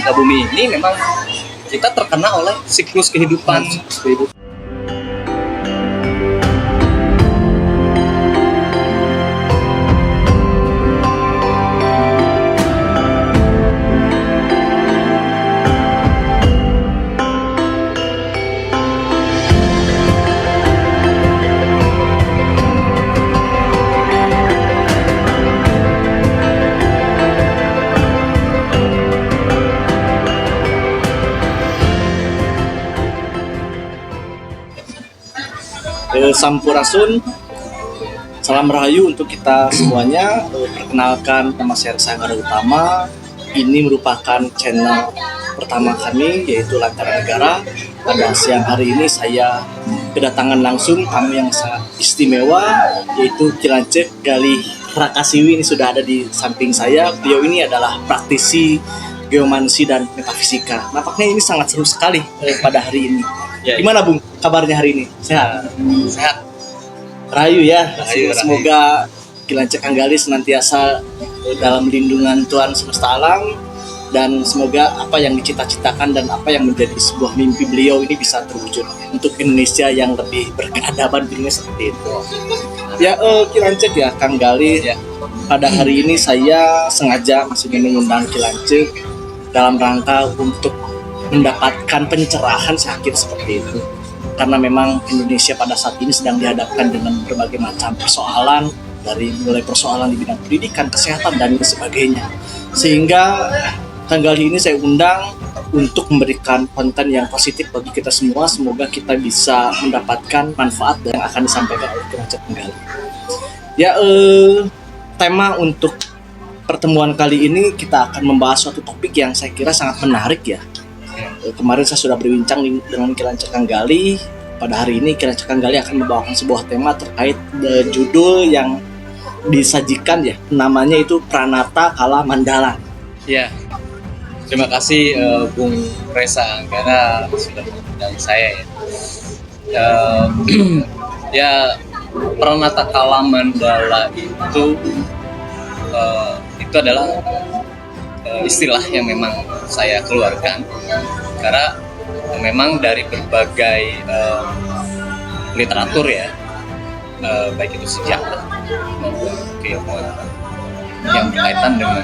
muka bumi ini memang kita terkena oleh siklus kehidupan. Sampurasun, salam rahayu untuk kita semuanya. Perkenalkan, nama saya Sanggara Utama. Ini merupakan channel pertama kami, yaitu Lantara Negara. Pada siang hari ini saya kedatangan langsung tamu yang sangat istimewa, yaitu Ki Lancik Galih Rakasiwi. Ini sudah ada di samping saya. Beliau ini adalah praktisi geomansi dan metafisika. Nampaknya ini sangat seru sekali pada hari ini. Ya, gimana Bung kabarnya hari ini? Sehat? Sehat. Rahayu ya. Rahayu. Semoga Ki Lancik Galih senantiasa dalam lindungan Tuhan semesta alam, dan semoga apa yang dicita-citakan dan apa yang menjadi sebuah mimpi beliau ini bisa terwujud untuk Indonesia yang lebih berkeadaban dunia seperti itu. Ya, Ki Lancik ya, Kang Galih. Ya. Pada hari ini saya sengaja maksudnya mengundang Ki Lancik dalam rangka untuk mendapatkan pencerahan sakit seperti itu, karena memang Indonesia pada saat ini sedang dihadapkan dengan berbagai macam persoalan, dari mulai persoalan di bidang pendidikan, kesehatan, dan sebagainya. Sehingga Kang Galih ini saya undang untuk memberikan konten yang positif bagi kita semua. Semoga kita bisa mendapatkan manfaat yang akan disampaikan oleh Ki Lancik Galih. Ya, tema untuk pertemuan kali ini kita akan membahas suatu topik yang saya kira sangat menarik ya. Kemarin saya sudah berbincang dengan Ki Lancik Galih. Pada hari ini Ki Lancik Galih akan membawakan sebuah tema terkait judul yang disajikan ya, namanya itu Pranata Kala Mandala. Ya, terima kasih Bung Reza karena sudah mengundang saya ya. Ya, Pranata Kala Mandala itu adalah istilah yang memang saya keluarkan karena memang dari berbagai literatur ya, baik itu sejarah maupun keilmuan yang berkaitan dengan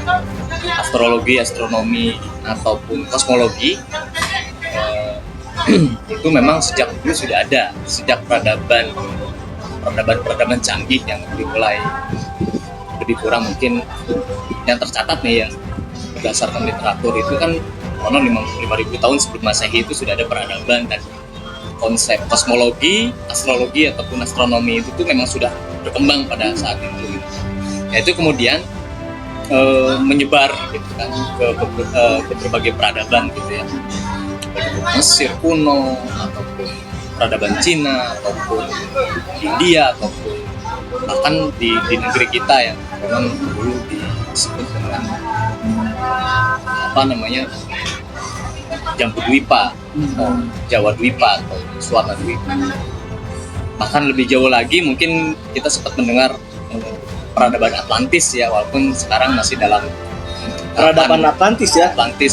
astrologi, astronomi ataupun kosmologi, itu memang sejak dulu sudah ada, sejak peradaban canggih yang dimulai lebih kurang mungkin yang tercatat nih ya, berdasarkan literatur itu kan konon 5.000 tahun sebelum Masehi itu sudah ada peradaban, dan konsep kosmologi, astrologi ataupun astronomi itu tuh memang sudah berkembang pada saat itu. Yaitu kemudian menyebar gitu kan ke berbagai peradaban gitu ya. Mesir kuno ataupun peradaban Cina ataupun India ataupun bahkan di negeri kita yang memang dulu disebut dengan Jambu Dwipa, Jawa Dwipa atau Suwana Dwipa. Bahkan lebih jauh lagi mungkin kita sempat mendengar peradaban Atlantis ya, walaupun sekarang masih dalam Peradaban Atlantis ya. Mungkin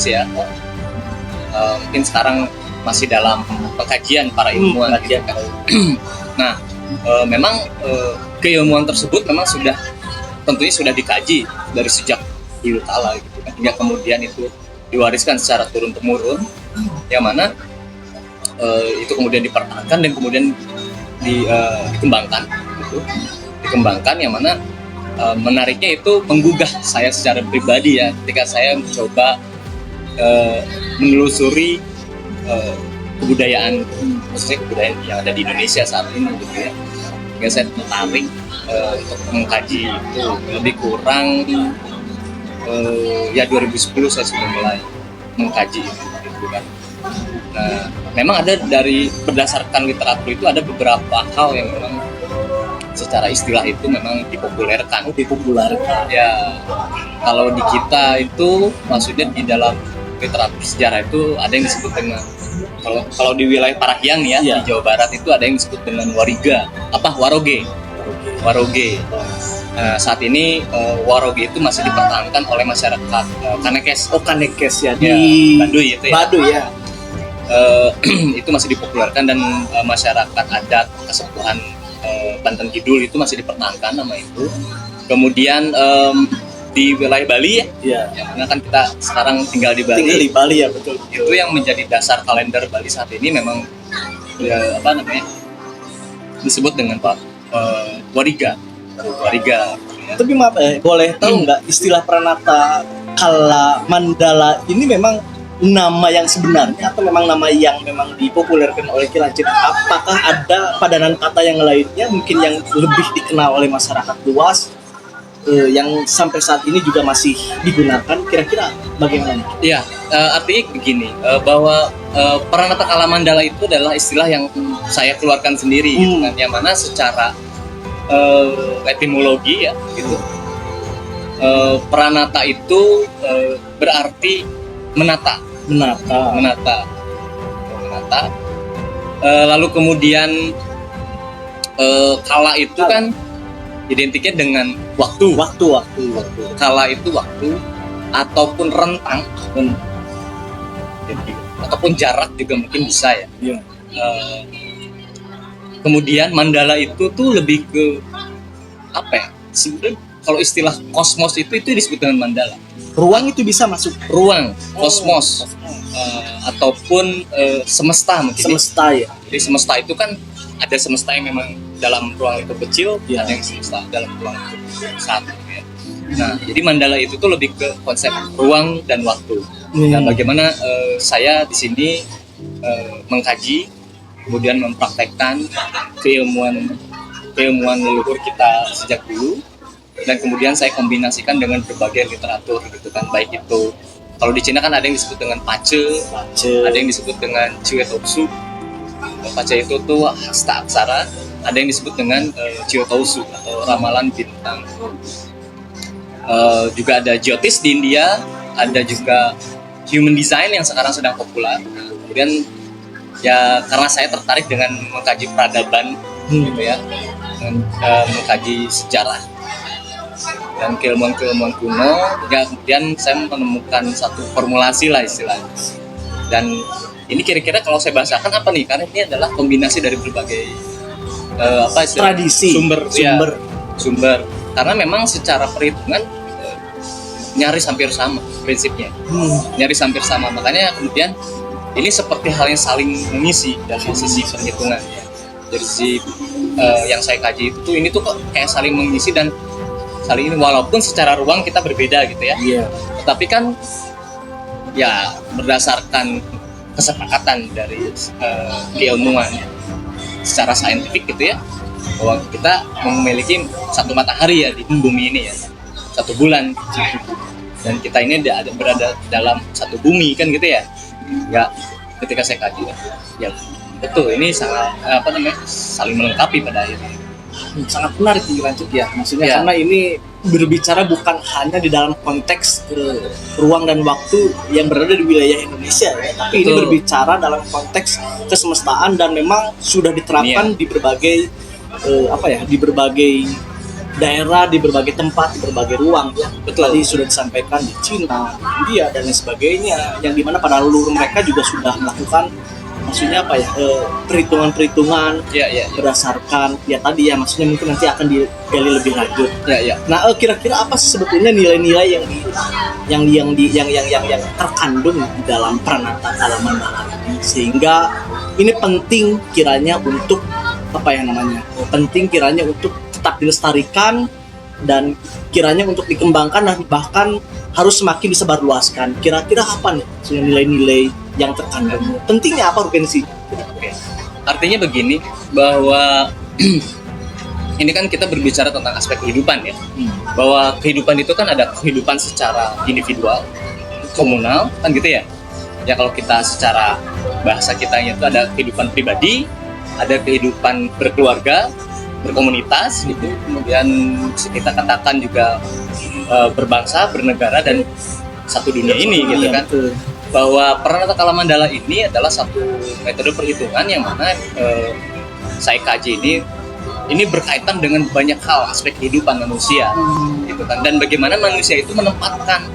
sekarang masih dalam pengkajian para ilmuwan. Nah, memang keilmuan tersebut memang tentunya sudah dikaji dari sejak dulu kala gitu kan, hingga kemudian itu diwariskan secara turun-temurun, yang mana itu kemudian dipertahankan dan kemudian dikembangkan, yang mana menariknya itu menggugah saya secara pribadi ya, ketika saya mencoba menelusuri kebudayaan yang ada di Indonesia saat ini gitu ya, hingga saya tertarik untuk mengkaji itu. Lebih kurang ya 2010 saya sudah mulai mengkaji itu gitu kan. Nah, memang ada berdasarkan literatur itu ada beberapa hal yang memang secara istilah itu memang dipopulerkan. Ya, kalau di kita itu maksudnya di dalam literatur sejarah itu ada yang disebut dengan, kalau di wilayah Parahyangan ya, di Jawa Barat itu ada yang disebut dengan waroge. Waroge. Saat ini Waroge itu masih dipertahankan oleh masyarakat Kanekes. Oh, Kanekes ya, Ya, di Baduy itu ya. Baduy ya. Itu masih dipopulerkan dan masyarakat adat kesepuhan Banten Kidul itu masih dipertahankan nama itu. Kemudian di wilayah Bali Iya. yang mana kan kita sekarang tinggal di Bali. Tinggal di Bali ya, betul. Itu yang menjadi dasar kalender Bali saat ini memang ya, apa namanya, disebut dengan Wariga. Wariga. Ya. Tapi maaf, boleh tahu nggak istilah Pranata Kala Mandala ini memang nama yang sebenarnya atau memang nama yang memang dipopulerkan oleh Ki Lancip? Apakah ada padanan kata yang lainnya mungkin yang lebih dikenal oleh masyarakat luas yang sampai saat ini juga masih digunakan? Kira-kira bagaimana? Iya, artinya begini, bahwa Pranata Kala Mandala itu adalah istilah yang saya keluarkan sendiri, gitu kan, yang mana secara etimologi ya, gitu. Pranata itu berarti menata. Lalu kemudian kala itu kan identiknya dengan waktu. Kala itu waktu ataupun rentang, ataupun jarak juga mungkin bisa ya. Iya. Kemudian mandala itu tuh lebih ke apa ya? Sebenarnya kalau istilah kosmos itu disebut dengan mandala. Ruang itu bisa masuk Ruang, kosmos, ataupun semesta mungkin. semesta ya. Jadi semesta itu kan ada semesta yang memang dalam ruang itu kecil, Ya. ada yang semesta dalam ruang itu satu. Ya. Nah, jadi mandala itu tuh lebih ke konsep ruang dan waktu. Dan bagaimana saya di sini mengkaji, kemudian mempraktekkan keilmuan leluhur kita sejak dulu, dan kemudian saya kombinasikan dengan berbagai literatur gitu kan, baik itu kalau di Cina kan ada yang disebut dengan pace, ada yang disebut dengan Chiwetotsu. Pace itu tuh hasta aksara, ada yang disebut dengan Chiwetotsu atau ramalan bintang. Juga ada Jyotish di India, ada juga human design yang sekarang sedang populer. Kemudian ya karena saya tertarik dengan mengkaji peradaban gitu ya, dengan mengkaji sejarah dan keilmuan-keilmuan kuno, ya kemudian saya menemukan satu formulasi lah istilahnya. Dan ini kira-kira kalau saya bahasakan apa nih, karena ini adalah kombinasi dari berbagai tradisi, sumber. Karena memang secara perhitungan nyaris hampir sama prinsipnya, nyaris hampir sama. Makanya kemudian ini seperti hal yang saling mengisi dari sisi perhitungan ya. Dari sisi yang saya kaji itu ini tuh kok kayak saling mengisi dan saling ini, walaupun secara ruang kita berbeda gitu ya. Iya. Tetapi kan ya berdasarkan kesepakatan dari keilmuan secara saintifik gitu ya, bahwa kita memiliki satu matahari ya di bumi ini ya, satu bulan, dan kita ini berada dalam satu bumi kan gitu ya. Ya ketika saya kaji ya betul, ini sangat saling melengkapi pada akhirnya. Sangat menarik Lanjut ya, maksudnya Ya. karena ini berbicara bukan hanya di dalam konteks ruang dan waktu yang berada di wilayah Indonesia ya, tapi ini Betul. berbicara dalam konteks kesemestaan dan memang sudah diterapkan di berbagai di berbagai daerah, di berbagai tempat, di berbagai ruang ya. Betul. Tadi sudah disampaikan di Cina, India dan lain sebagainya, yang dimana pada leluhur mereka juga sudah melakukan maksudnya perhitungan-perhitungan Ya. berdasarkan ya tadi ya, maksudnya mungkin nanti akan digali lebih lanjut. Ya. Nah, kira-kira apa sih sebetulnya nilai-nilai yang terkandung di dalam Pranata Kala Mandala ini, sehingga ini penting kiranya untuk penting kiranya untuk tetap dilestarikan dan kiranya untuk dikembangkan dan bahkan harus semakin disebarluaskan. Kira-kira apa nih maksudnya nilai-nilai yang terkandung? Pentingnya apa urgensi? Oke. Artinya begini, bahwa ini kan kita berbicara tentang aspek kehidupan ya. Bahwa kehidupan itu kan ada kehidupan secara individual, komunal, kan gitu ya. Ya kalau kita secara bahasa kita itu ada kehidupan pribadi, ada kehidupan berkeluarga, berkomunitas gitu. Kemudian kita katakan juga berbangsa, bernegara, dan satu dunia ini gitu kan. Betul. Bahwa Pranata Kala Mandala ini adalah satu metode perhitungan yang mana saya kaji ini ini berkaitan dengan banyak hal aspek kehidupan manusia, gitu kan. Dan bagaimana manusia itu menempatkan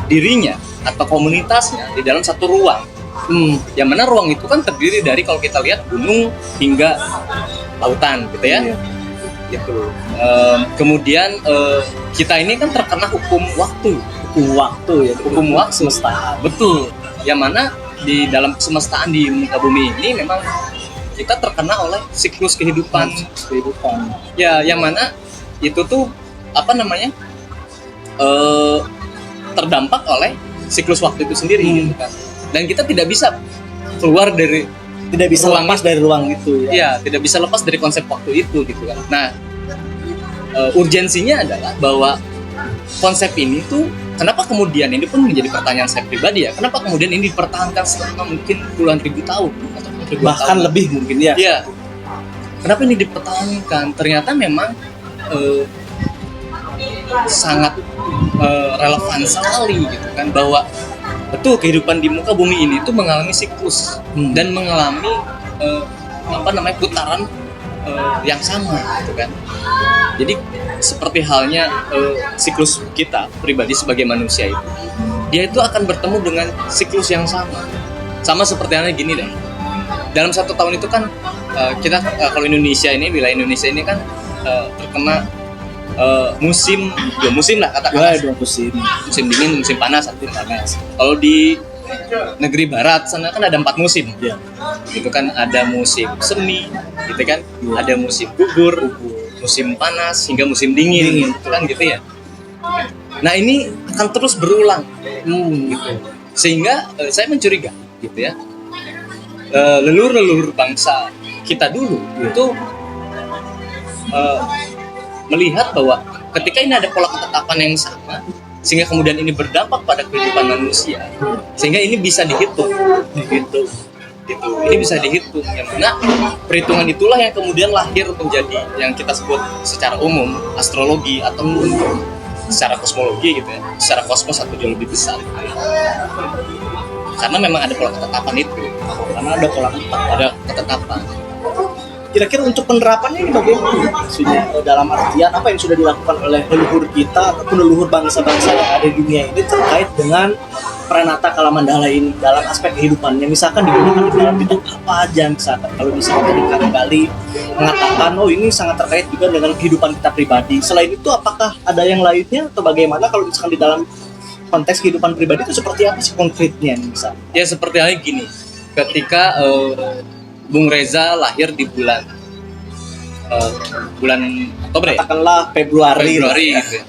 dirinya atau komunitasnya di dalam satu ruang. Yang mana ruang itu kan terdiri dari, kalau kita lihat, gunung hingga lautan, gitu ya. Gitu. Kemudian kita ini kan terkena hukum waktu ya, hukum waktu semesta. Betul. Yang mana di dalam kesemestaan di muka bumi ini memang kita terkena oleh siklus kehidupan. Ya, yang mana itu tuh terdampak oleh siklus waktu itu sendiri, gitu kan. Dan kita tidak bisa keluar dari, tidak bisa lepas dari ruang itu ya. Iya, tidak bisa lepas dari konsep waktu itu, gitu kan. Nah, urgensinya adalah bahwa konsep ini tuh, kenapa kemudian, ini pun menjadi pertanyaan saya pribadi ya, kenapa kemudian ini dipertahankan selama mungkin puluhan ribu tahun atau ribuan bahkan tahun lebih mungkin ya. Iya. Kenapa ini dipertahankan? Ternyata memang sangat relevan sekali, gitu kan, bahwa betul kehidupan di muka bumi ini itu mengalami siklus dan mengalami putaran yang sama, gitu kan. Jadi seperti halnya siklus kita pribadi sebagai manusia itu, dia itu akan bertemu dengan siklus yang sama seperti halnya gini deh. Dalam 1 tahun itu kan kita kalau Indonesia ini, wilayah Indonesia ini kan terkena dua musim lah katakanlah. Musim dingin, musim panas, Kalau di negeri barat sana kan ada 4 musim. Ya. Itu kan ada musim semi, gitu kan. Ada musim gugur, musim panas hingga musim dingin. Itu kan gitu ya. Nah, ini akan terus berulang. Gitu. Sehingga saya mencurigai, gitu ya. Leluhur bangsa kita dulu itu melihat bahwa ketika ini ada pola ketetapan yang sama, sehingga kemudian ini berdampak pada kehidupan manusia, sehingga ini bisa dihitung. Gitu. Ini bisa dihitung, yang mana perhitungan itulah yang kemudian lahir menjadi yang kita sebut secara umum astrologi, atau secara kosmologi, gitu ya, secara kosmos atau jauh lebih besar. Karena memang ada pola ketetapan itu. Ada ketetapan. Kira-kira untuk penerapannya ini bagaimana? Maksudnya dalam artian apa yang sudah dilakukan oleh leluhur kita ataupun leluhur bangsa-bangsa yang ada di dunia ini terkait dengan Pranata Kalamandala ini dalam aspek kehidupannya, misalkan digunakan di dalam bentuk apa aja, misalkan kalau misalkan kali mengatakan ini sangat terkait juga dengan kehidupan kita pribadi. Selain itu, apakah ada yang lainnya atau bagaimana kalau misalkan di dalam konteks kehidupan pribadi itu seperti apa sih konkretnya misalnya? Ya seperti halnya gini, ketika Bung Reza lahir di bulan Oktober, katakanlah Februari gitu ya.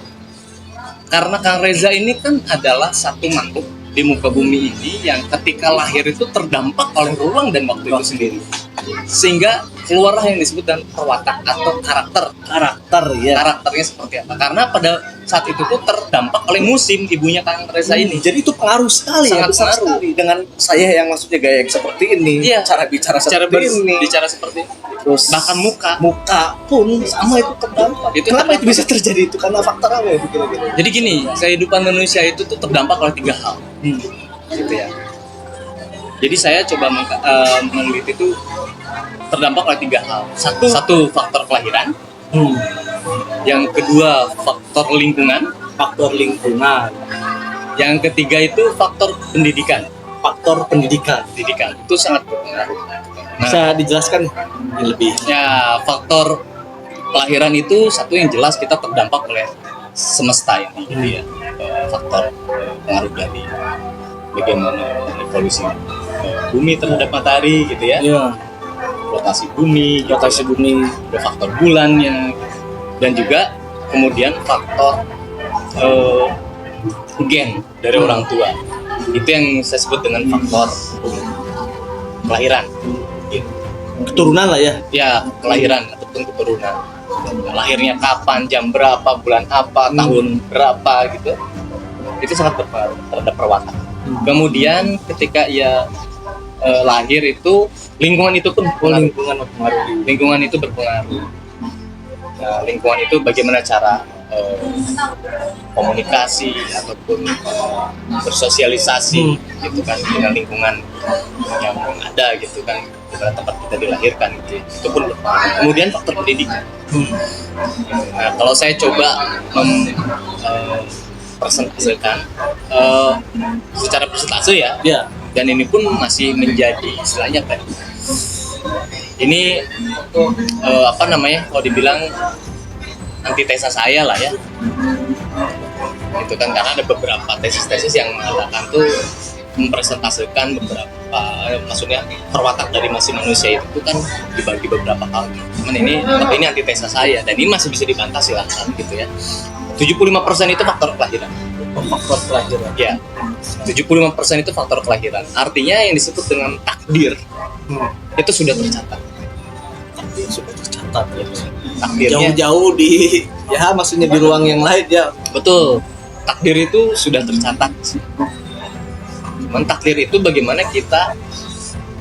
Karena Kang Reza ini kan adalah satu makhluk di muka bumi ini yang ketika lahir itu terdampak oleh ruang dan waktu itu sendiri, sehingga keluarlah yang disebut dengan perwatak atau karakter ya. Karakternya seperti apa? Karena pada saat itu tuh terdampak oleh musim ibunya Kang Reza ini. Jadi itu pengaruh sekali, sangat besar pengaruh sekali dengan saya yang maksudnya gaya yang seperti ini, iya, cara bicara seperti ini, bicara seperti terus bahkan muka pun sama itu terdampak. Kenapa itu bisa terjadi itu? Karena faktor apa ya kira-kira? Jadi gini, kehidupan manusia itu tuh terdampak oleh 3 hal. Gitu ya. Jadi saya coba meneliti itu terdampak oleh 3 hal. Satu faktor kelahiran. Yang kedua faktor lingkungan. Yang ketiga itu faktor pendidikan. Pendidikan itu sangat berpengaruh. Bisa dijelaskan lebih? Ya, faktor kelahiran itu satu yang jelas kita terdampak oleh semesta ini, gitu ya. Faktor pengaruh dari bagaimana evolusi bumi terhadap matahari, gitu ya. Rotasi bumi, ada faktor bulannya, dan juga kemudian faktor gen dari orang tua. Itu yang saya sebut dengan faktor kelahiran. Keturunan lah ya. Ya, kelahiran ataupun keturunan. Lahirnya kapan, jam berapa, bulan apa, tahun berapa, gitu. Itu sangat berpengaruh terhadap perwatak. Kemudian ketika ia lahir itu, lingkungan itu pun berpengaruh. Lingkungan itu berpengaruh. Nah, lingkungan itu bagaimana cara komunikasi ataupun bersosialisasi gitu kan dengan lingkungan yang ada gitu kan pada tempat kita dilahirkan gitu. Itu pun kemudian faktor pendidikan. Nah, kalau saya coba presentasikan secara persentase ya, dan ini pun masih menjadi istilahnya apa? Ini apa namanya? Kalau dibilang antitesa saya lah ya. Itu kan karena ada beberapa tesis-tesis yang mengatakan tuh mempresentasikan beberapa maksudnya perwatak dari masing manusia itu kan dibagi beberapa hal. Cuman ini antitesa saya dan ini masih bisa dibantah silahkan gitu ya. 75% itu faktor kelahiran. Faktor kelahiran. Ya. 75% itu faktor kelahiran. Artinya yang disebut dengan takdir itu sudah tercatat. Takdir sudah tercatat ya. Takdirnya Jauh-jauh di maksudnya di ruang yang lain ya. betul. Takdir itu sudah tercatat. Cuman takdir itu bagaimana kita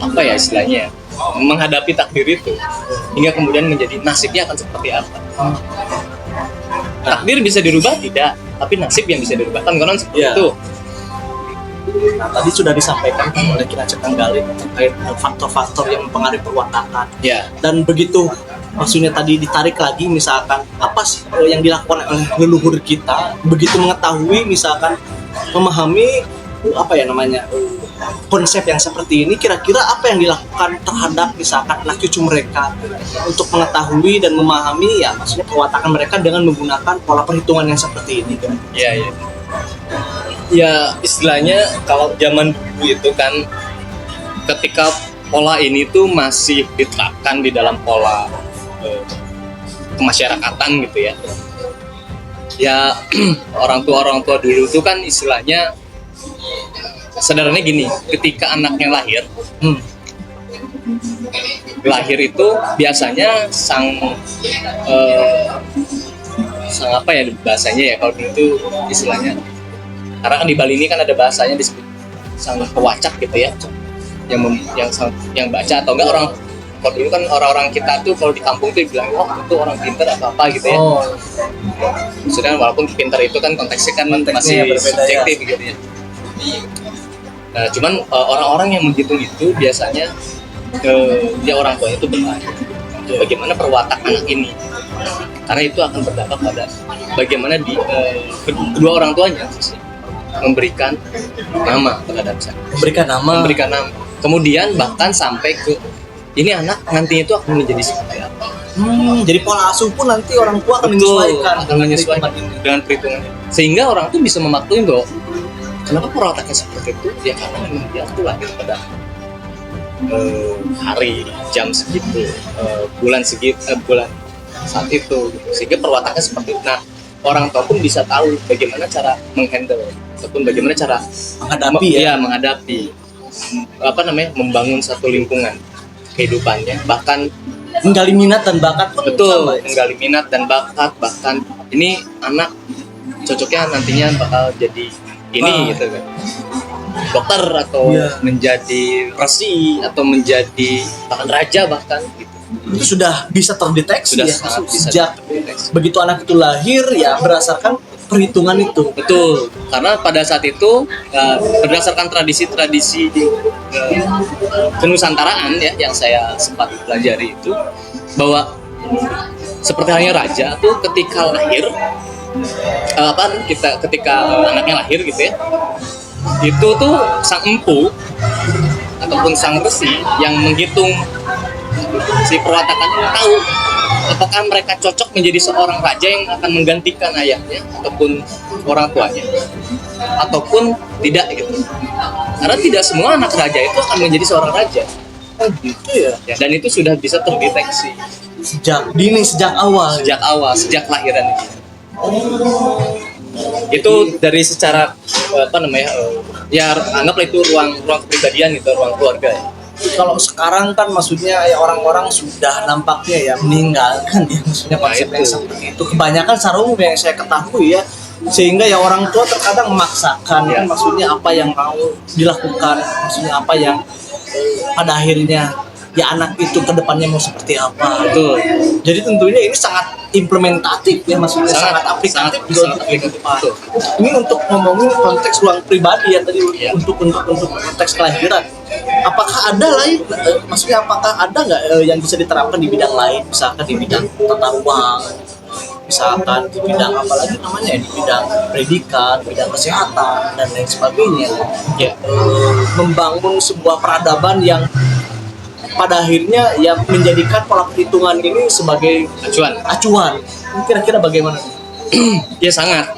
apa ya istilahnya menghadapi takdir itu hingga kemudian menjadi nasibnya akan seperti apa. Takdir bisa dirubah tidak, tapi nasib yang bisa dirubah kan konon seperti itu. Nah, tadi sudah disampaikan oleh Ki Lancip Trenggalek terkait faktor-faktor yang mempengaruhi perwatakan. Ya. Dan begitu maksudnya tadi ditarik lagi misalkan apa sih yang dilakukan oleh leluhur kita begitu mengetahui misalkan memahami apa ya namanya konsep yang seperti ini, kira-kira apa yang dilakukan terhadap misalkan anak cucu mereka untuk mengetahui dan memahami ya maksudnya perwatakan mereka dengan menggunakan pola perhitungan yang seperti ini kan? Iya. Ya istilahnya kalau zaman dulu itu kan ketika pola ini tuh masih diterapkan di dalam pola kemasyarakatan gitu ya. Ya orang tua dulu tuh kan istilahnya sederhananya gini, ketika anaknya lahir itu biasanya sang apa ya bahasanya ya kalau itu istilahnya, karena kan di Bali ini kan ada bahasanya disebut sang pewacak gitu ya, yang baca atau enggak orang. Kalau dulu kan orang-orang kita tuh kalau di kampung tuh bilang itu orang pintar atau apa gitu ya. Maksudnya walaupun pintar itu kan konteksnya kan masih subjektif ya. Gitu ya. Nah, cuman orang-orang yang menghitung itu biasanya dia orang tuanya itu bertanya bagaimana perwatak anak ini, karena itu akan berdampak pada bagaimana kedua orang tuanya memberikan nama terhadap saya. Memberikan nama. Kemudian bahkan sampai ke ini anak nantinya itu akan menjadi seperti apa. Jadi pola asuh pun nanti orang tua akan menyesuaikan dengan perhitungannya. Sehingga orang tuh bisa memaklumi bahwa kenapa perwataknya seperti itu? Ya karena memang dia tuh lahir pada hari, jam segitu, bulan segitu, bulan saat itu. Sehingga perwataknya seperti itu. Nah, orang tua pun bisa tahu bagaimana cara menghandle ataupun bagaimana cara menghadapi membangun satu lingkungan kehidupannya, bahkan menggali minat dan bakat pun menggali minat dan bakat, bahkan ini anak cocoknya nantinya bakal jadi ini gitu kan, dokter atau menjadi resi atau menjadi bahkan raja bahkan gitu. Itu sudah bisa terdeteksi sejak terdeteksi. Begitu anak itu lahir ya berdasarkan perhitungan itu. Betul, karena pada saat itu berdasarkan tradisi-tradisi kenusantaraan ya yang saya sempat pelajari itu, bahwa seperti halnya raja tuh ketika lahir ketika anaknya lahir gitu ya, itu tuh sang empu ataupun sang resi yang menghitung si perwatakan tahu apakah mereka cocok menjadi seorang raja yang akan menggantikan ayahnya ataupun orang tuanya ataupun tidak gitu. Karena tidak semua anak raja itu akan menjadi seorang raja. Gitu ya. Dan itu sudah bisa terdeteksi sejak lahiran itu. Itu dari secara ya anggaplah itu ruang kepribadian gitu, ruang keluarga ya. Kalau sekarang kan maksudnya ya orang-orang sudah nampaknya ya meninggalkan ya maksudnya konsep yang seperti itu. Kebanyakan secara umum yang saya ketahui ya, sehingga ya orang tua terkadang memaksakan kan maksudnya apa yang mau dilakukan, maksudnya apa yang pada akhirnya ya anak itu kedepannya mau seperti apa. Betul. Jadi tentunya ini sangat implementatif ya, maksudnya sangat aplikatif juga sangat untuk aplikatif. kehidupan. Betul. Ini untuk ngomongin konteks ruang pribadi ya tadi, Iya. untuk konteks kelahiran. Apakah ada lain, maksudnya apakah ada nggak yang bisa diterapkan di bidang lain, misalkan di bidang tata ruang, misalkan di bidang apalagi namanya ya, di bidang pendidikan, bidang kesehatan dan lain sebagainya. Ya. Membangun sebuah peradaban yang pada akhirnya ya menjadikan pola perhitungan ini sebagai acuan. Kira-kira bagaimana? Ya sangat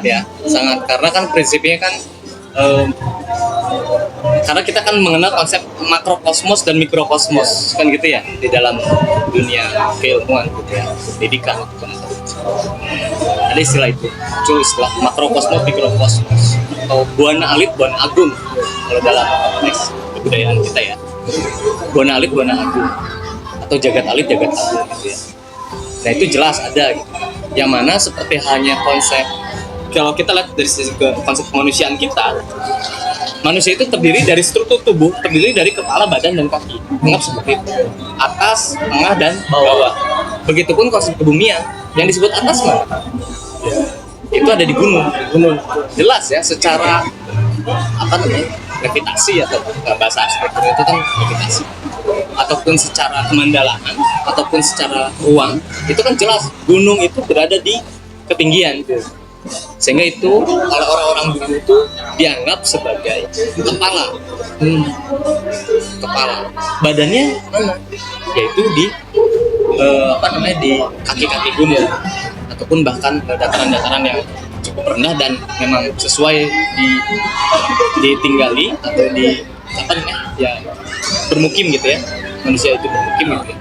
ya, sangat, karena kan prinsipnya kan karena kita kan mengenal konsep makrokosmos dan mikrokosmos kan gitu ya di dalam dunia keilmuan gitu ya, pendidikan ataupun ada istilah itu, istilah makrokosmos mikrokosmos atau buana alit buana agung kalau dalam konteks kebudayaan kita ya, buana alit buana agung atau jagat alit jagat agung gitu ya. Nah itu jelas ada gitu. Yang mana seperti halnya konsep, kalau kita lihat dari sisi konsep kemanusiaan kita, manusia itu terdiri dari struktur tubuh, terdiri dari kepala, badan, dan kaki. Anggap seperti itu. Atas, tengah, dan bawah. Begitupun konsep kebumian. Yang disebut atas mana? Itu ada di gunung. Jelas ya, secara apa namanya? Gravitasi atau bahasa arsitektur itu kan gravitasi. Ataupun secara kemandalaan, ataupun secara ruang, itu kan jelas gunung itu berada di ketinggian. Sehingga itu oleh orang-orang dulu itu dianggap sebagai kepala. Badannya mana? Yaitu di di kaki-kaki gunung ataupun bahkan dataran-dataran yang cukup rendah dan memang sesuai ditinggali atau bermukim gitu ya, manusia itu bermukim gitu ya.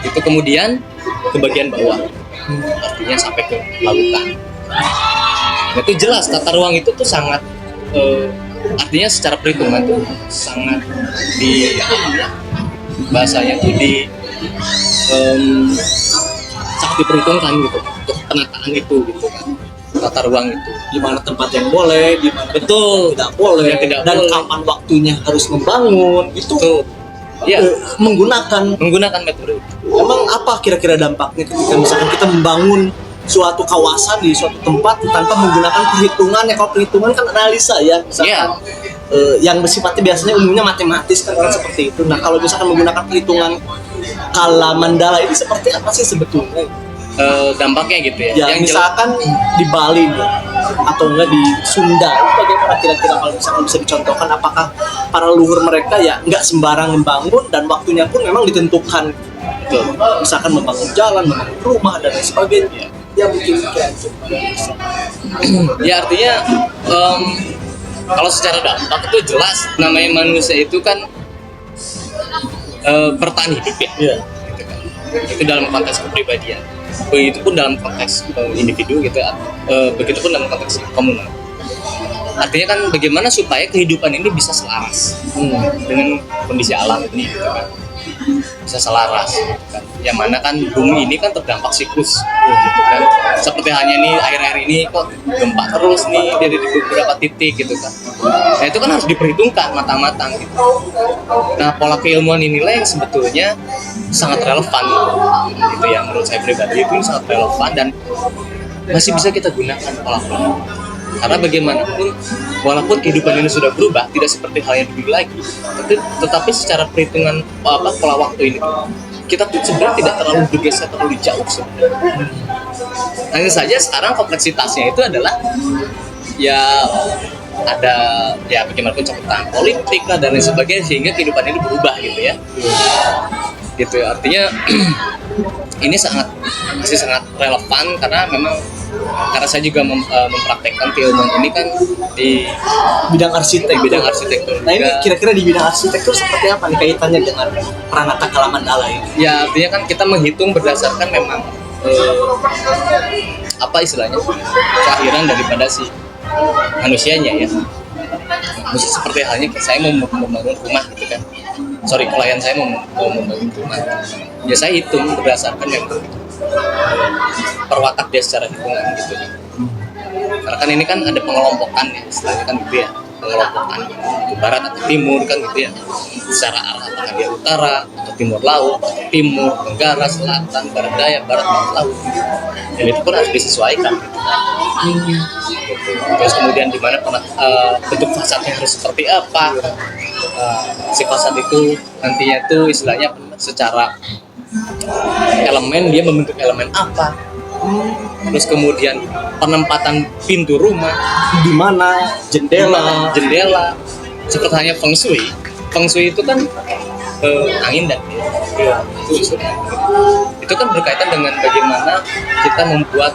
Itu kemudian ke bagian bawah, artinya sampai ke lautan. Nah, itu jelas tata ruang itu tuh sangat artinya secara perhitungan tuh sangat bahasanya tuh sangat diperhitungkan gitu untuk penataan itu gitu kan, tata ruang itu Di mana tempat yang boleh, di mana betul tidak boleh, yang tidak dan boleh. kapan waktunya harus membangun itu Betul. Ya, menggunakan metode itu. Emang apa kira-kira dampaknya ketika misalkan kita membangun suatu kawasan di suatu tempat tanpa menggunakan perhitungan ya? Kalau perhitungan kan analisa ya, misalkan yang bersifatnya biasanya umumnya matematis kan seperti itu. Nah kalau misalkan menggunakan perhitungan skala Mandala ini seperti apa sih sebetulnya? Dampaknya gitu ya. Ya Yang misalkan di Bali nih, atau enggak di Sunda, itu bagaimana kira-kira kalau misalkan bisa dicontohkan, apakah para leluhur mereka ya nggak sembarang membangun dan waktunya pun memang ditentukan, misalkan membangun jalan, membangun rumah dan lain sebagainya. Ya mungkin kreatif. Ya artinya kalau secara dampak itu jelas, namanya manusia itu kan bertahan hidup ya. Iya. Gitu kan. Itu dalam konteks kepribadian. Begitupun dalam konteks individu gitu, begitupun dalam konteks komunal. Artinya kan bagaimana supaya kehidupan ini bisa selaras dengan kondisi alam ini gitu kan. Bisa selaras gitu kan. Yang mana kan bumi ini kan terdampak siklus gitu kan. Seperti halnya nih akhir-akhir ini kok gempa terus nih dari beberapa titik gitu kan. Nah itu kan harus diperhitungkan matang-matang gitu. Nah pola keilmuan inilah yang sebetulnya sangat relevan gitu ya, menurut saya pribadi itu sangat relevan dan masih bisa kita gunakan pola-pola. Karena bagaimanapun walaupun kehidupan ini sudah berubah, tidak seperti hal yang dulu lagi, tetapi secara perhitungan pola waktu ini kita pun sebenarnya tidak terlalu bergeser terlalu jauh sebenarnya. Hanya saja sekarang kompleksitasnya itu adalah ya ada ya bagaimanapun cakupan politik lah dan lain sebagainya, sehingga kehidupan ini berubah gitu ya. Gitu ya, artinya ini masih sangat relevan karena memang saya juga mempraktekkan keilmuan ini kan di bidang arsitektur. Nah ini kira-kira di bidang arsitektur seperti apa nih kaitannya dengan Pranata Kala Mandala ini? Ya artinya kan kita menghitung berdasarkan memang apa istilahnya keakhiran daripada si manusianya ya. Seperti halnya saya mau membangun rumah gitu kan. Klien saya mau membangun rumah. Ya saya hitung berdasarkan yang perwatak dia secara hitungan gitu kan. Karena kan ini kan ada pengelompokan ya, istilahnya kan gitu ya, pengelompokan ke barat atau timur kan gitu ya, secara arah apakah dia utara atau timur laut, timur, tenggara, selatan, barat daya, barat laut. Dan itu pun harus disesuaikan. Gitu. Terus kemudian di mana bentuk fasadnya harus seperti apa? Si fasad itu nantinya tuh istilahnya secara elemen dia membentuk elemen apa? Terus kemudian penempatan pintu rumah, di mana jendela, seperti hanya feng shui. Feng shui itu kan angin dan itu kan berkaitan dengan bagaimana kita membuat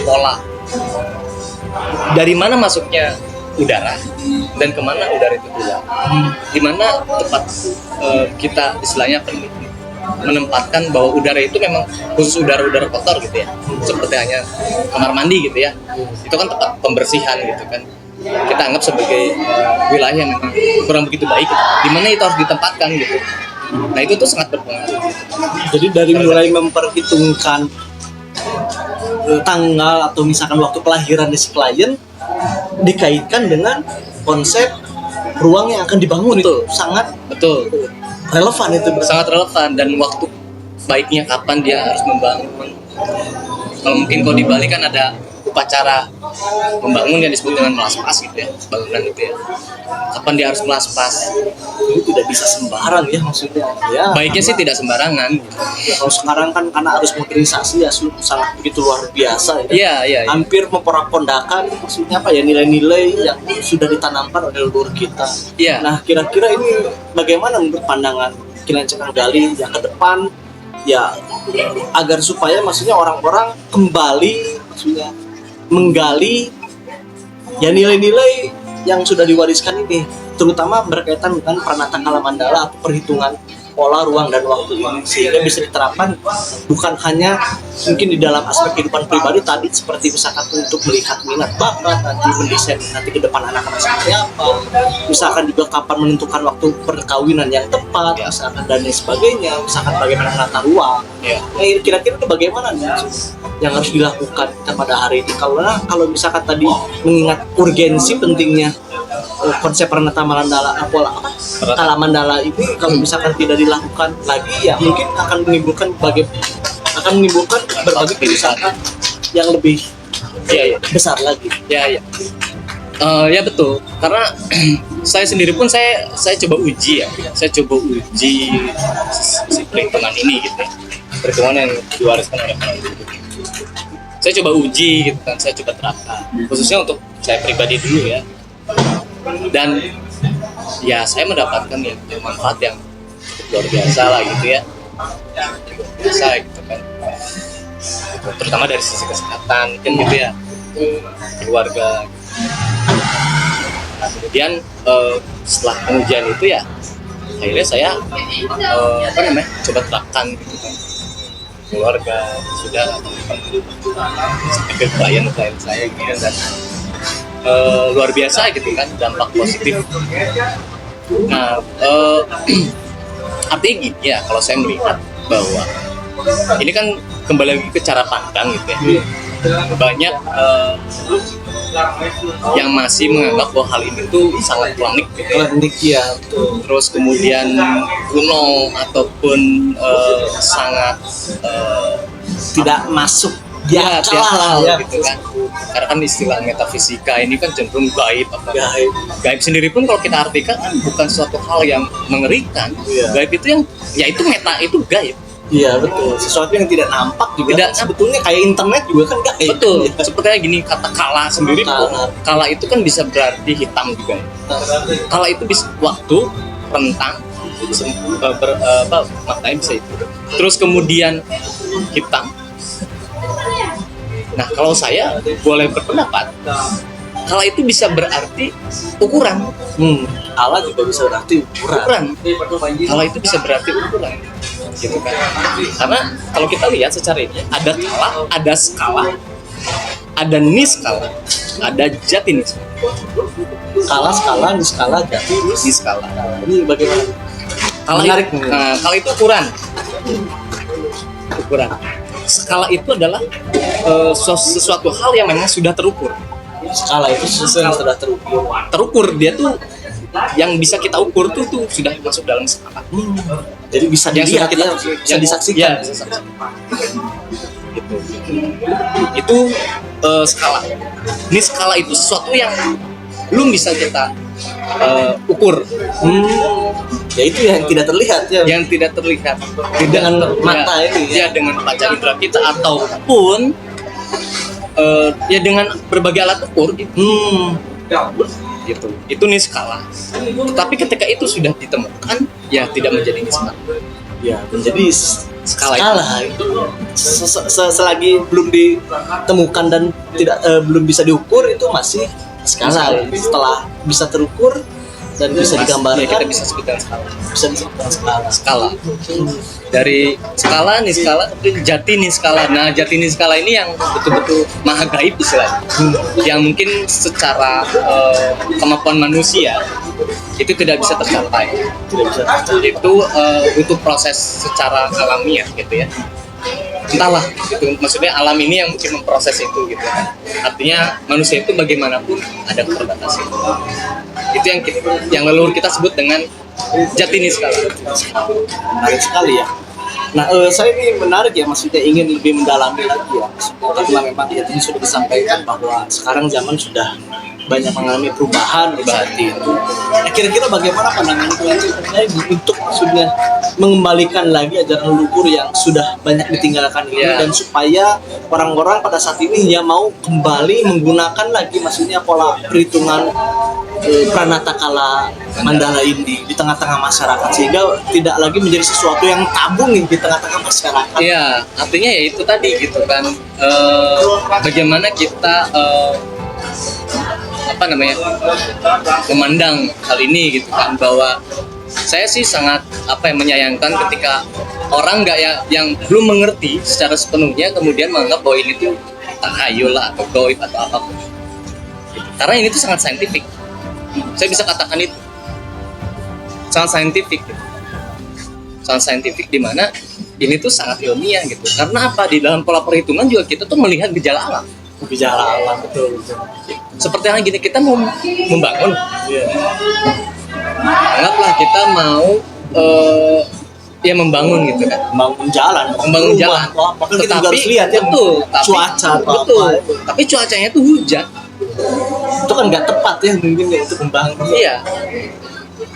pola dari mana masuknya udara dan kemana udara itu keluar, di mana tempat kita istilahnya menempatkan bahwa udara itu memang khusus udara-udara kotor gitu ya, seperti hanya kamar mandi gitu ya, itu kan tempat pembersihan gitu kan, kita anggap sebagai wilayah yang memang kurang begitu baik gitu. Di mana itu harus ditempatkan gitu. Nah itu tuh sangat berpengaruh. Jadi dari mulai memperhitungkan tanggal atau misalkan waktu kelahiran si klien dikaitkan dengan konsep ruang yang akan dibangun. Betul. Itu sangat Betul. relevan itu. Sangat relevan, dan waktu baiknya kapan dia harus membangun. Kalau mungkin kalau di Bali kan ada upacara membangun yang disebut dengan melaspas gitu ya, bangunan itu ya. Kapan dia harus melaspas? Itu tidak bisa sembarang ya maksudnya. Ya, Baiknya sih tidak sembarangan. ya, kalau sekarang kan karena harus modernisasi ya sangat begitu luar biasa ya. Iya, iya. Hampir memporak-pondakan maksudnya apa ya, nilai-nilai yang sudah ditanamkan oleh leluhur kita. Iya. Nah, kira-kira ini bagaimana menurut pandangan Kilan Cekang Gali yang ke depan ya, agar supaya maksudnya orang-orang kembali maksudnya menggali ya nilai-nilai yang sudah diwariskan ini, terutama berkaitan dengan Pranata Kala Mandala atau perhitungan pola ruang dan waktu ini, sehingga bisa diterapkan bukan hanya mungkin di dalam aspek kehidupan pribadi tadi seperti misalkan untuk melihat minat bakat, nanti mendesain nanti ke depan anak-anak seperti apa, misalkan juga kapan menentukan waktu perkawinan yang tepat, misalkan dan lain sebagainya, misalkan bagaimana menata ruang. Iya. Nah, kira-kira itu bagaimana nih yang harus dilakukan kita pada hari ini? Kalau misalkan tadi mengingat urgensi pentingnya konsep Pranata Mandala Kala Mandala ini, kalau misalkan tidak dilakukan lagi ya mungkin akan menimbulkan berbagai kerusakan yang lebih besar lagi. Ya ya betul, karena saya sendiri pun saya coba uji si perhitungan ini gitu ya, perhitungan yang diwariskan oleh para leluhur. Saya coba uji gitu kan, saya coba terapkan khususnya untuk saya pribadi dulu ya, dan ya saya mendapatkan ya manfaat yang luar biasa lah gitu ya, biasa gitu kan, terutama dari sisi kesehatan kan gitu ya, keluarga. Nah kemudian setelah pengujian itu ya akhirnya saya coba terapkan gitu kan, keluarga sudah sampai ke klien saya gitu kan, dan luar biasa gitu kan dampak positif. Nah artinya gini ya, kalau saya melihat bahwa ini kan kembali lagi ke cara pandang gitu ya, banyak yang masih menganggap bahwa hal ini tuh sangat klinik gitu ya. Klinik ya. Terus kemudian kuno ataupun sangat tidak masuk ya akal ya, gitu kan. Karena kan istilah metafisika ini kan cenderung gaib atau gaib. Gaib sendiri pun kalau kita artikan kan bukan suatu hal yang mengerikan. Iya. Gaib itu yang ya itu itu gaib. Iya betul, sesuatu yang tidak nampak juga Tidak, kan sebetulnya kayak internet juga kan gaib. Betul. Ya. Sepertinya gini, kata kala sendiri kala itu kan bisa berarti hitam juga ya. Kala itu bisa waktu, rentang, maknanya bisa itu. Terus kemudian hitam. Nah kalau saya boleh berpendapat, kala itu bisa berarti ukuran. Kala juga bisa berarti ukuran. Kala itu bisa berarti ukuran, gitu kan? Karena kalau kita lihat secara ini ada kala, ada skala, ada niskala, ada jati niskala. Kala, skala, niskala, jati, Niskala. Ini bagaimana? Kala Menarik. kala itu ukuran. Skala itu adalah sesuatu hal yang memang sudah terukur. Skala itu sesuatu yang sudah terukur. Terukur dia tuh yang bisa kita ukur tuh sudah masuk dalam skala. Jadi bisa Yang sudah dilihat kita bisa disaksikan. Ya, bisa saksikan. Gitu. Itu skala. Ini skala itu sesuatu yang belum bisa kita ukur. Ya itu yang tidak terlihat ya. Yang tidak terlihat Dengan mata ini ya dengan panca indera kita ataupun ya dengan berbagai alat ukur gitu. Gitu. Itu nih skala. Tetapi ketika itu sudah ditemukan, ya tidak menjadi skala. Ya menjadi Skala itu. Selagi belum ditemukan dan tidak belum bisa diukur, itu masih skala. Setelah bisa terukur dan bisa Ya, digambarkan, kita bisa sebutkan skala. bisa disebutkan skala. Skala. Dari skala nih skala, jati nih skala. Nah, jati nih skala ini yang betul-betul maha gaib istilahnya. Yang mungkin secara kemampuan manusia itu tidak bisa tercapai. Tidak bisa Itu butuh proses secara alamiah gitu ya. Entahlah, gitu. Maksudnya alam ini yang mungkin memproses itu gitu. Artinya manusia itu bagaimanapun ada keterbatasan. Itu yang leluhur kita sebut dengan jati nih skala. menarik sekali ya. Nah, saya ini menarik ya, maksudnya ingin lebih mendalami lagi ya. Karena memang ya tadi sudah disampaikan bahwa sekarang zaman sudah banyak mengalami perubahan seperti itu. Nah, kira-kira bagaimana pandangan kalian untuk sudah mengembalikan lagi ajaran leluhur yang sudah banyak ditinggalkan ini, Ya. dan supaya orang-orang pada saat ini ya mau kembali menggunakan lagi maksudnya pola perhitungan Pranata Kala Mandala ini di tengah-tengah masyarakat, sehingga tidak lagi menjadi sesuatu yang tabu nih di tengah-tengah masyarakat. Iya, artinya ya itu tadi gitu kan. Bagaimana kita memandang hal ini gitu kan, bahwa saya sih sangat menyayangkan ketika orang nggak yang belum mengerti secara sepenuhnya kemudian menganggap bahwa ini tuh tahayul lah atau gaib atau apapun. Karena ini tuh sangat saintifik. Saya bisa katakan itu sangat saintifik gitu. Sangat saintifik di mana ini tuh sangat ilmiah gitu. Karena apa? Di dalam pola perhitungan juga kita tuh melihat gejala alam. Gejala alam, betul. Seperti yang gini, kita mau membangun. Iya. Anggaplah kita mau ya membangun gitu kan. Membangun jalan, Membangun jalan. Bahkan kita juga harus lihat ya betul, cuaca atau betul. apa itu. Tapi cuacanya tuh hujan. Itu kan nggak tepat ya mungkin ya untuk membangun. Iya.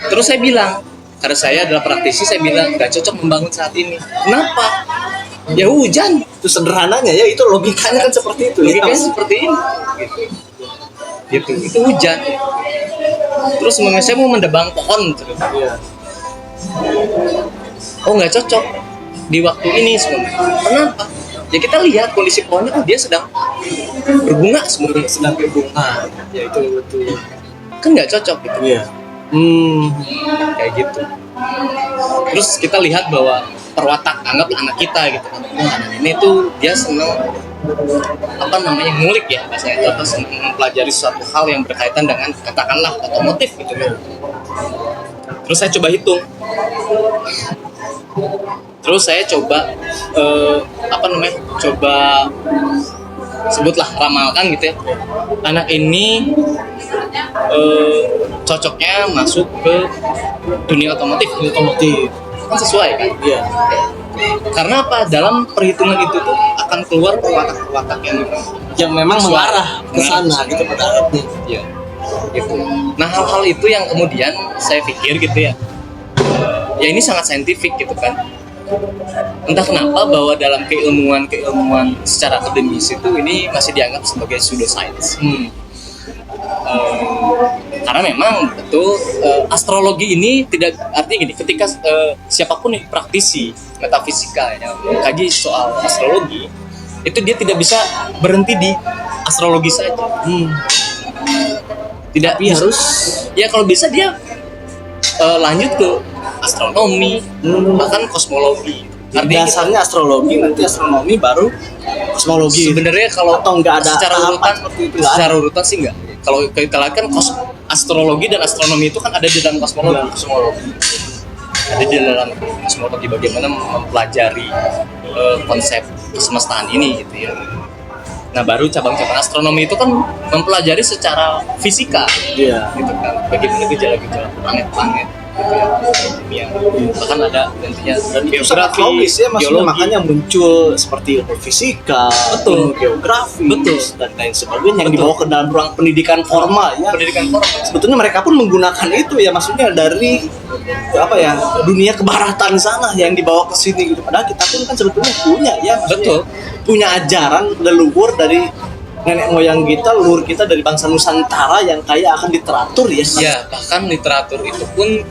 Terus saya bilang, karena saya adalah praktisi, saya bilang nggak cocok membangun saat ini. Kenapa? Ya hujan. Itu sederhananya ya, itu logikanya kan seperti itu. Logikanya ya. seperti ini. Gitu. Itu hujan. Terus saya mau mendebang pohon terus. Iya. Oh nggak cocok di waktu ini sebenarnya. Kenapa? Ya kita lihat kondisi pohonnya, dia sedang berbunga sebenarnya. Sedang berbunga. Ya itu. Kan nggak cocok gitu. Iya. Kayak gitu. Terus kita lihat bahwa perwatak, anggap anak kita gitu kan. Anak ini tuh dia senang ngulik ya bahasanya itu, atau senang mempelajari suatu hal yang berkaitan dengan katakanlah otomotif gitu kan. Terus saya coba hitung. Terus saya coba coba sebutlah ramalkan gitu ya. Anak ini cocoknya masuk ke dunia otomotif. Kan sesuai kan? Iya. Karena apa? Dalam perhitungan itu tuh akan keluar perwatak-perwatak Yang memang sesuai. mengarah ke sana gitu pada akhirnya. Iya. Gitu. Nah, hal-hal itu yang kemudian saya pikir gitu ya. Ya ini sangat saintifik gitu kan. Entah kenapa bahwa dalam keilmuan secara akademis itu ini masih dianggap sebagai pseudoscience. Karena memang betul astrologi ini tidak, artinya gini, ketika siapapun yang praktisi metafisika yang mengkaji soal astrologi itu dia tidak bisa berhenti di astrologi saja. Tidak Tapi bisa, harus ya kalau bisa dia lanjut ke astronomi, bahkan kosmologi. Artinya dasarnya astrologi, nanti astronomi, baru kosmologi. sebenarnya kalau atau nggak ada secara tahapan urutan seperti itu, secara urutan sih enggak. Kalau kita lihat kan astrologi dan astronomi itu kan ada di dalam kosmologi. Ada di dalam kosmologi bagaimana mempelajari konsep kesemestaan ini gitu ya. Nah baru cabang-cabang astronomi itu kan mempelajari secara fisika, Iya. gitu kan, bagaimana gejala-gejala planet-planet gitu ya, yang bahkan ada nantinya Dan itu sangat geografi, logis ya, maksudnya geologi. makanya muncul seperti ilmu fisika, Betul. ilmu geografi, Betul. dan lain sebagainya yang Betul. dibawa ke dalam ruang pendidikan formal ya. pendidikan formal. Sebetulnya mereka pun menggunakan itu ya, maksudnya dari apa ya, dunia kebaratan sana yang dibawa ke sini gitu. Padahal kita pun kan sebetulnya punya ya, maksudnya Betul. punya ajaran leluhur dari nenek moyang kita, leluhur kita dari bangsa Nusantara yang kaya akan literatur ya. Ya bahkan literatur itu pun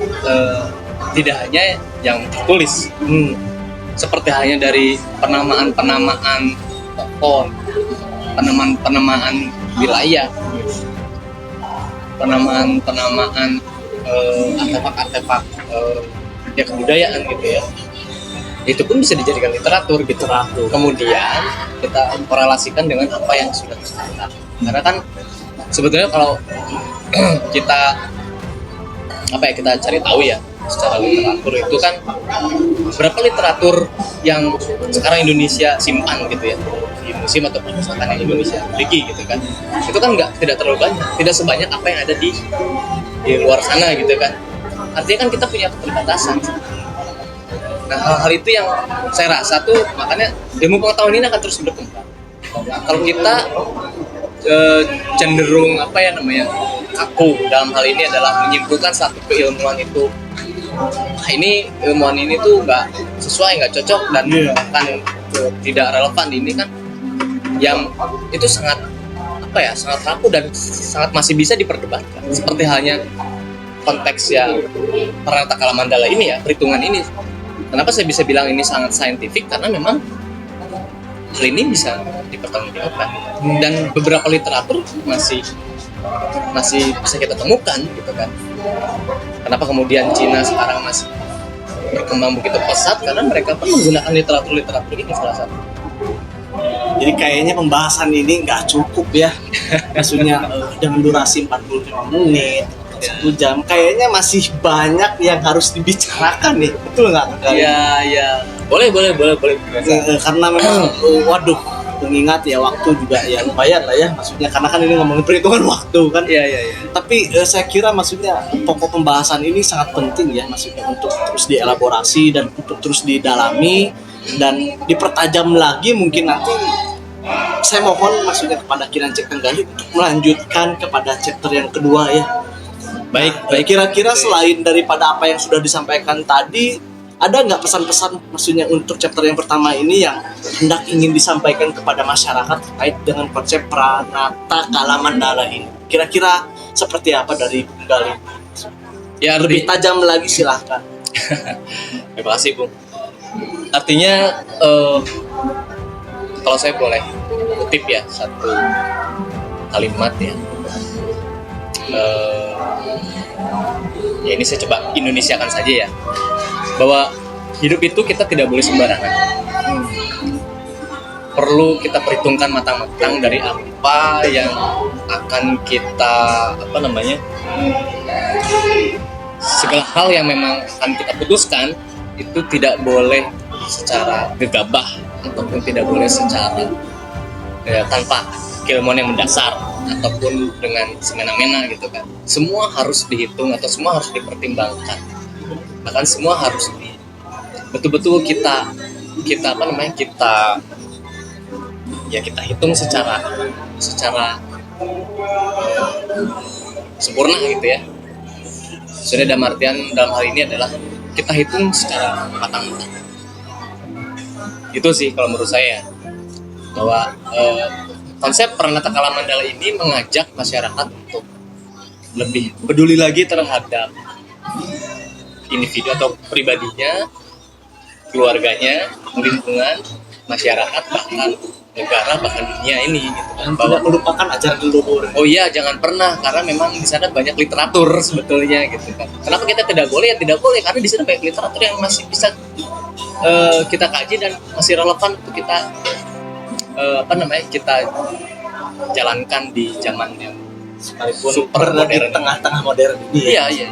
tidak hanya yang tertulis, seperti halnya dari penamaan-penamaan tokoh, penamaan-penamaan wilayah, penamaan-penamaan artefak-artefak ya kebudayaan gitu ya. Itu pun bisa dijadikan literatur gitu. Kemudian kita korelasikan dengan apa yang sudah tercatat. Karena kan sebetulnya kalau kita kita cari tahu ya secara literatur itu kan berapa literatur yang sekarang Indonesia simpan gitu ya di museum atau perpustakaan yang Indonesia miliki gitu kan, itu kan tidak terlalu banyak, tidak sebanyak apa yang ada di luar sana gitu kan. Artinya kan kita punya keterbatasan. Nah hal-hal itu yang saya rasa tuh makanya ilmu pengetahuan ini akan terus berkembang. Kalau kita cenderung kaku dalam hal ini adalah menyimpulkan satu keilmuan itu, ini ilmuwan ini tuh nggak sesuai, nggak cocok dan bahkan tidak relevan, ini kan yang itu sangat sangat rapuh dan sangat masih bisa diperdebatkan. Seperti halnya konteks ya Pranata Kala Mandala ini ya, perhitungan ini. Kenapa saya bisa bilang ini sangat saintifik? Karena memang hal ini bisa dipertanggungjawabkan dan beberapa literatur masih bisa kita temukan gitu kan. Kenapa kemudian Cina sekarang masih berkembang begitu pesat? Karena mereka pun menggunakan literatur ini salah satu. Jadi kayaknya pembahasan ini nggak cukup ya, maksudnya dengan durasi 45 menit, 1 jam, kayaknya masih banyak yang harus dibicarakan nih, betul nggak? Iya, boleh. Karena memang, waduh, mengingat ya waktu juga ya lumayan lah ya, maksudnya karena kan ini ngomongin perhitungan waktu kan. Iya. Tapi saya kira maksudnya pokok pembahasan ini sangat penting ya, maksudnya untuk terus dielaborasi dan untuk terus didalami dan dipertajam lagi. Mungkin nanti saya mohon maksudnya kepada Kinancik Tenggali untuk melanjutkan kepada chapter yang kedua ya. Baik. Kira-kira selain daripada apa yang sudah disampaikan tadi, ada nggak pesan-pesan maksudnya untuk chapter yang pertama ini yang hendak ingin disampaikan kepada masyarakat terkait dengan konsep Pranata Kala Mandala ini? Kira-kira seperti apa dari Bung Gali? Ya Lebih tajam lagi silahkan. Terima kasih Bung. Artinya kalau saya boleh kutip ya satu kalimat ya. Ya ini saya coba Indonesiakan saja ya, bahwa hidup itu kita tidak boleh sembarangan. Perlu kita perhitungkan matang-matang dari apa yang akan kita segala hal yang memang akan kita putuskan itu tidak boleh secara gegabah ataupun tidak boleh secara tanpa keilmuan yang mendasar ataupun dengan semena-mena gitu kan. Semua harus dihitung atau semua harus dipertimbangkan, bahkan semua harus betul-betul kita hitung secara sempurna gitu ya. Sudah dalam hal ini adalah kita hitung secara matang-matang. Itu sih kalau menurut saya, bahwa konsep Pranata Kala Mandala ini mengajak masyarakat untuk lebih peduli lagi terhadap individu atau pribadinya, keluarganya, lingkungan, masyarakat, bahkan negara, bahkan dunia ini gitu kan. Bahwa melupakan ajaran leluhur. Oh iya, jangan pernah, karena memang di sana banyak literatur sebetulnya gitu kan. Kenapa kita tidak boleh? Ya tidak boleh, karena di sana banyak literatur yang masih bisa kita kaji dan masih relevan untuk kita kita jalankan di zaman yang Sekalipun super berada di modern. tengah-tengah modern ini. Iya.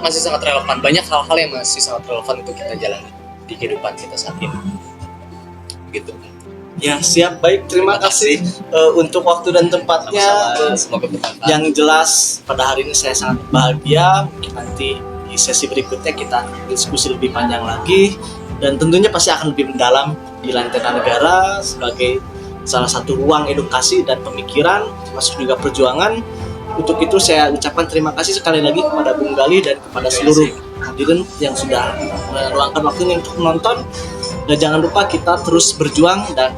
Masih sangat relevan. Banyak hal-hal yang masih sangat relevan untuk kita jalani di kehidupan kita saat ini. Gitu. Ya, siap. Baik, terima kasih untuk waktu dan tempatnya. Sama-sama, semoga bermanfaat. Yang jelas pada hari ini saya sangat bahagia. Mungkin nanti di sesi berikutnya kita diskusi lebih panjang lagi, dan tentunya pasti akan lebih mendalam di Lentera Negara sebagai salah satu ruang edukasi dan pemikiran, termasuk juga perjuangan. Untuk itu saya ucapkan terima kasih sekali lagi kepada Bung Gali dan kepada seluruh hadirin yang sudah meluangkan waktunya untuk menonton. Dan jangan lupa kita terus berjuang dan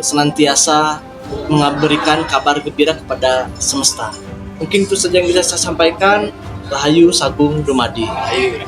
senantiasa memberikan kabar gembira kepada semesta. Mungkin itu saja yang bisa saya sampaikan. Rahayu Sagung Dumadi. Ayo.